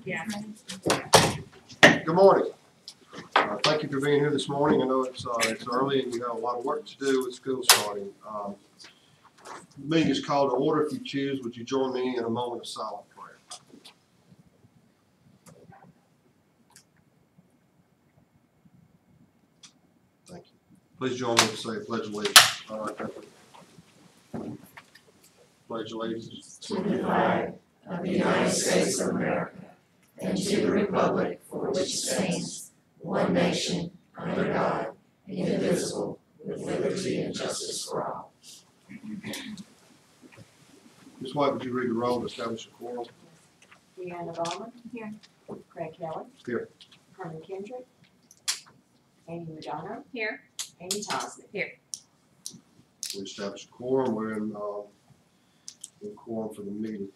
Yeah. Good morning. Thank you for being here this morning. I know it's early and you have a lot of work to do with school starting. The meeting is called to order. If you choose, would you join me in a moment of silent prayer? Thank you. Please join me to say a pledge of allegiance. All right, pledge allegiance to the flag of the United States of America and to the republic for which it stands, one nation, under God, indivisible, with liberty and justice for all. Ms. White, would you read the roll to establish a quorum? Deanna Bowman. Here. Craig Kelly. Here. Herman Kendrick. Amy Madonna. Here. Amy Tosnick. Here. We establish a quorum. We're in quorum for the meeting.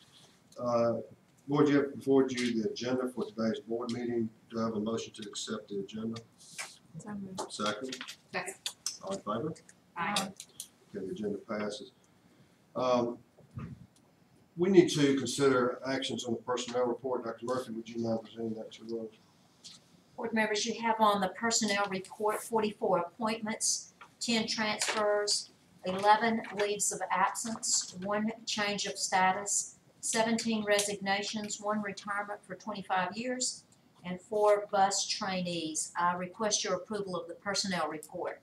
Board, you have before you the agenda for today's board meeting. Do I have a motion to accept the agenda? Second? Second. All in favor? Aye. Okay, the agenda passes. We need to consider actions on the personnel report. Dr. Murphy, would you mind presenting that to us? Board members, you have on the personnel report 44 appointments, 10 transfers, 11 leaves of absence, 1 change of status, 17 resignations, 1 retirement for 25 years, and 4 bus trainees. I request your approval of the personnel report.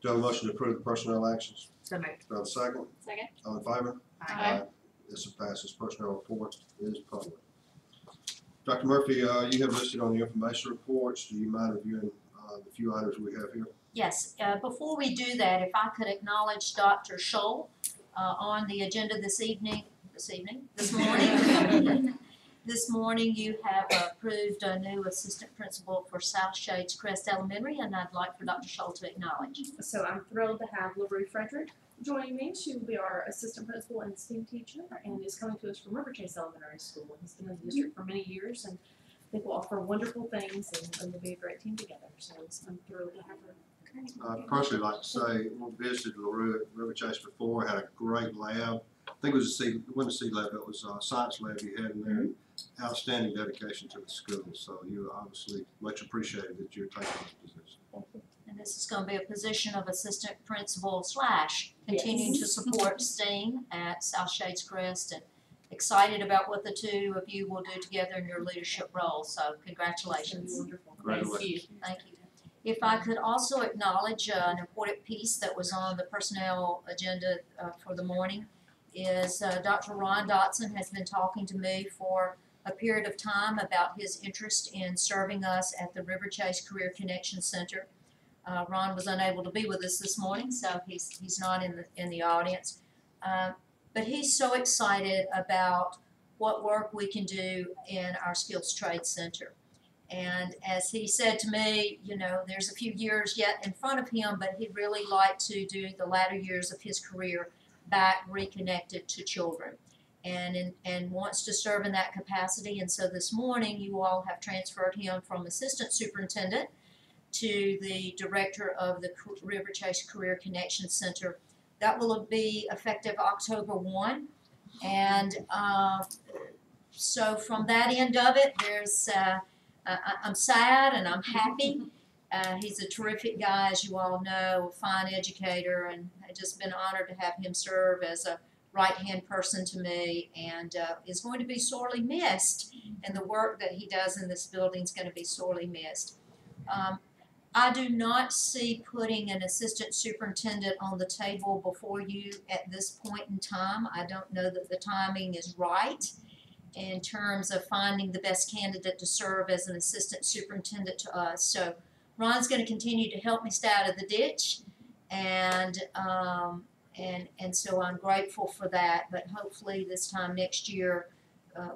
Do I have a motion to approve the personnel actions? So moved. Do I have a second? Second. All in favor? Aye. This passes. Personnel report is public. Dr. Murphy, you have listed on the information reports. Do you mind reviewing the few items we have here? Yes. Before we do that, if I could acknowledge Dr. Scholl on the agenda this morning. This morning you have approved a new assistant principal for South Shades Crest Elementary, and I'd like for Dr. Scholl to acknowledge. So I'm thrilled to have LaRue Frederick joining me. She will be our assistant principal and STEAM teacher and is coming to us from River Chase Elementary School. He's been in the district for many years and I think will offer wonderful things and we'll be a great team together. So I'm thrilled to have her. I'd personally like to say, we visited LaRue at River Chase before, had a great lab. I think it was it wasn't a C lab, it was a science lab you had in there. Outstanding dedication to the school. So you obviously much appreciated that you're taking this position. And this is going to be a position of assistant principal / continuing to support STEAM at South Shades Crest, and excited about what the two of you will do together in your leadership role. So congratulations. Wonderful. Congratulations. Thank you. If I could also acknowledge an important piece that was on the personnel agenda for the morning is Dr. Ron Dotson has been talking to me for a period of time about his interest in serving us at the River Chase Career Connection Center. Ron was unable to be with us this morning, so he's not in the audience. But he's so excited about what work we can do in our Skills Trade Center. And as he said to me, you know, there's a few years yet in front of him, but he'd really like to do the latter years of his career back reconnected to children. And wants to serve in that capacity. And so this morning you all have transferred him from assistant superintendent to the director of the River Chase Career Connection Center. That will be effective October 1. And so from that end of it, there's I'm sad and I'm happy. He's a terrific guy, as you all know, a fine educator, and I've just been honored to have him serve as a right-hand person to me, and is going to be sorely missed, and the work that he does in this building is going to be sorely missed. I do not see putting an assistant superintendent on the table before you at this point in time. I don't know that the timing is right in terms of finding the best candidate to serve as an assistant superintendent to us. So Ron's going to continue to help me stay out of the ditch, and so I'm grateful for that. But hopefully this time next year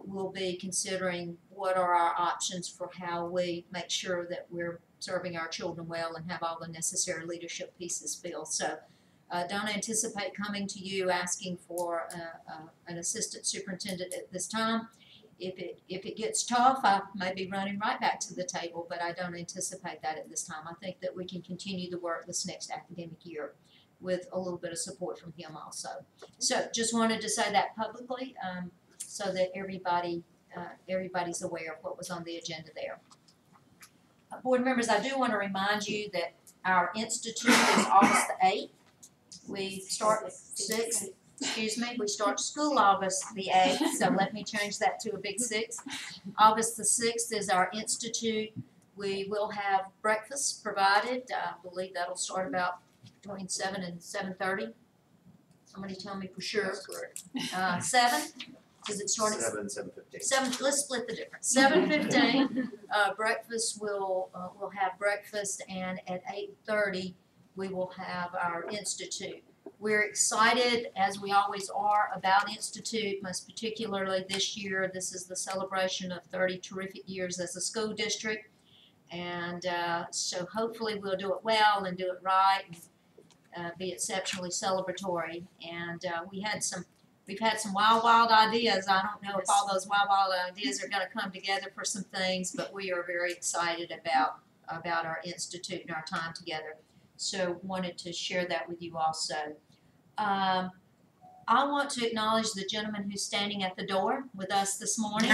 we'll be considering what are our options for how we make sure that we're serving our children well and have all the necessary leadership pieces filled. So don't anticipate coming to you asking for an assistant superintendent at this time. If it gets tough, I may be running right back to the table, but I don't anticipate that at this time. I think that we can continue the work this next academic year with a little bit of support from him also. So just wanted to say that publicly. so that everybody's aware of what was on the agenda there. Board members, I do want to remind you that our institute is August the 8th. We start we start school August the 8th, so let me change that to a big 6. August the 6th is our institute. We will have breakfast provided. I believe that'll start about between 7 and 7:30. Somebody tell me for sure. That's correct. 7? Does it start at 7:15. 7? Let's split the difference. 7:15. Breakfast we'll have breakfast, and at 8:30 we will have our institute. We're excited, as we always are, about Institute, most particularly this year. This is the celebration of 30 terrific years as a school district, and so hopefully we'll do it well and do it right, and be exceptionally celebratory. And we've had some wild ideas. I don't know if all those wild ideas are going to come together for some things, but we are very excited about our institute and our time together. So wanted to share that with you also. I want to acknowledge the gentleman who's standing at the door with us this morning.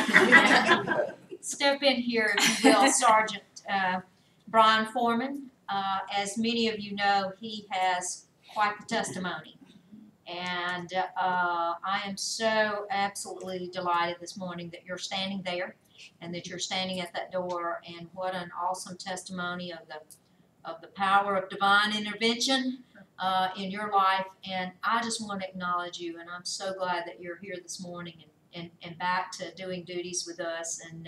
Step in here, if you will, Sergeant Brian Foreman. As many of you know, he has quite the testimony. And I am so absolutely delighted this morning that you're standing there and that you're standing at that door, and what an awesome testimony of the power of divine intervention in your life. And I just want to acknowledge you, and I'm so glad that you're here this morning and back to doing duties with us. And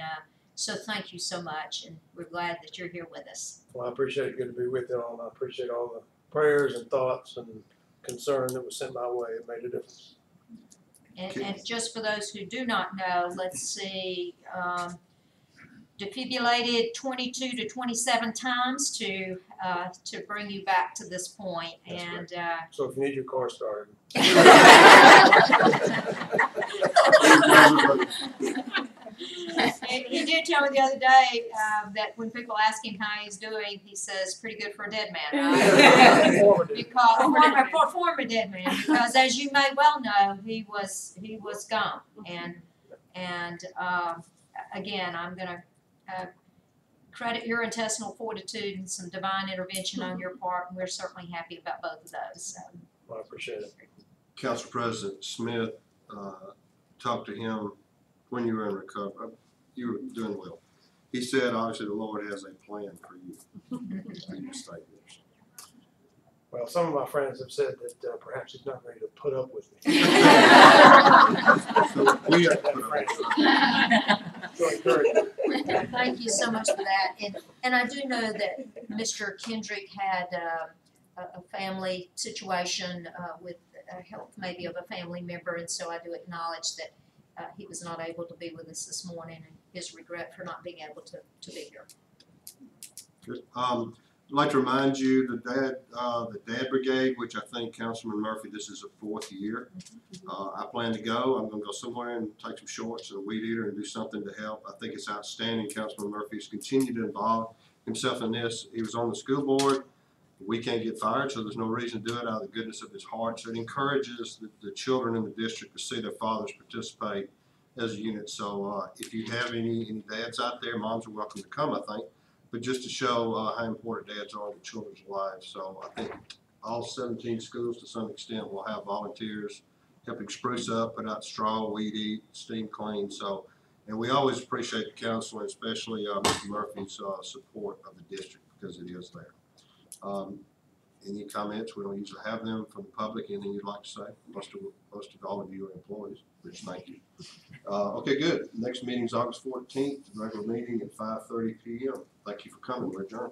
so thank you so much, and we're glad that you're here with us. Well, I appreciate it. Good to be with you all. I appreciate all the prayers and thoughts and concern that was sent my way. It made a difference. And just for those who do not know, let's see, defibrillated 22 to 27 times to bring you back to this point. That's and So if you need your car started. He did tell me the other day that when people ask him how he's doing, he says, pretty good for a dead man, right? Because former dead man, because as you may well know, he was gone. And again, I'm gonna credit your intestinal fortitude and some divine intervention on your part, and we're certainly happy about both of those. So. Well, I appreciate it. Council President Smith, talked to him when you were in recovery. You were doing well. He said, obviously, the Lord has a plan for you. Well, some of my friends have said that perhaps he's not ready to put up with me. So we have to put up with So encouraging. Thank you so much for that. And I do know that Mr. Kendrick had a family situation with health maybe of a family member, and so I do acknowledge that he was not able to be with us this morning, and his regret for not being able to be here. Good. I'd like to remind you the Dad Brigade, which I think Councilman Murphy, this is the 4th year. I plan to go. I'm going to go somewhere and take some shorts and a weed eater and do something to help. I think it's outstanding. Councilman Murphy has continued to involve himself in this. He was on the school board. We can't get fired, so there's no reason to do it out of the goodness of his heart. So it encourages the children in the district to see their fathers participate as a unit. So if you have any dads out there, moms are welcome to come, I think. But just to show how important dads are in the children's lives. So I think all 17 schools to some extent will have volunteers helping spruce up, put out straw, weed eat, steam clean. So, and we always appreciate the council, and especially Mr. Murphy's support of the district, because it is there. Any comments? We don't usually have them from the public. Anything you'd like to say? Most of all of you are employees, which thank you. Okay, good. Next meeting is August 14th, regular meeting at 5:30 p.m. Thank you for coming. We're adjourned.